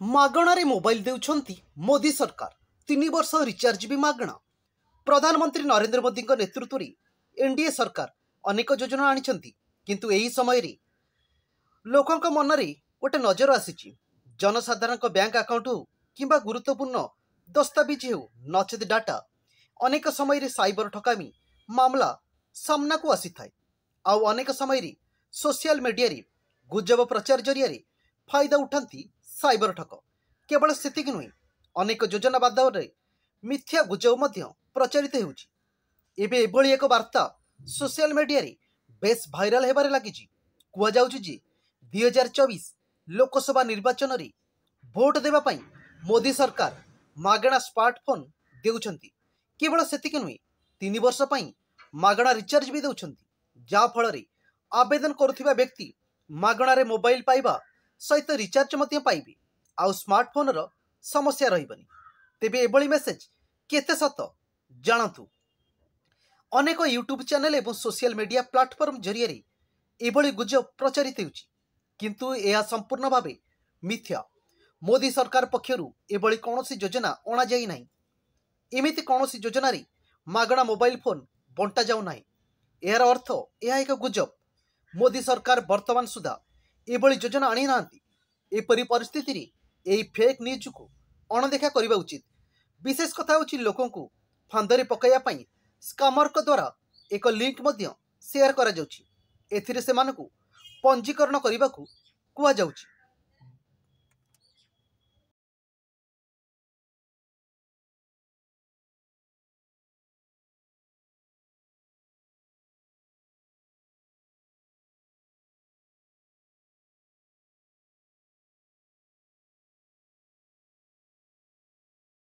मागणारे mobile देउछंती Modi सरकार 3 वर्ष recharge भी मागणा। प्रधानमंत्री नरेंद्र मोदी नेतृत्व में एनडीए सरकार अनेक योजना आनिछंती, किंतु एही समय रे लोकंक मन रे गोटे नजर आसीची। जनसाधारण बैंक अकाउंट हो किंबा गुरुत्वपूर्ण दस्तावेज हो नचेत डाटा अनेक समय रे साइबर ठकामी मामला सामना को आसी थाए। आउ अनेक समय रे सोशल मीडिया रे गुजब प्रचार जरिया रे फायदा उठाती साइबर ठक। केवल सेतिक नुहे, अनेक योजना बादरे मिथ्या गुजब मध्य प्रचारित होउची। एबे एभली एक वार्ता सोशल मीडिया रे बेस भाइराल हेबारे लागिची। कुआ जाउची जे 2024 लोकसभा निर्वाचन रे भोट देबा पई मोदी सरकार मागणा स्मार्टफोन देउछंती। केवल सेतिक नुहे, 3 वर्ष पई मागणा रिचार्ज भी देउछंती, जा फल रे आवेदन करुथिबा व्यक्ति मागणा रे मोबाइल पाइबा सहित रिचार्ज मध्य पाइबे। आउ स्मार्टफोन रो समस्या रहिबनी। तेबे एभली मेसेज केते सत जानतु। अनेक यूट्यूब चैनल एवं सोशल मीडिया प्लेटफॉर्म जरिए रे एभली गुजब प्रचारित होउची, किंतु यह संपूर्ण भावे मिथ्या। मोदी सरकार पक्षरु एभली कोनोसी योजना अणा जाई नाही। एमिति कोनोसी योजना रे मागणा मोबाइल फोन बंटा जाउ नाही। एहार अर्थ यह एक गुजब। मोदी सरकार वर्तमान सुधा एभली योजना आनी नांती। एपरी परिस्थिति रे एही फेक न्यूज को अणदेखा करबा उचित। विशेष कथा होची लोकन को फांदरे पकाया पई स्कामर को द्वारा एक लिंक मध्य शेयर करा जाउची। एथिरे सेमानकु पंजीकरण करबाकू कुआ जाउची।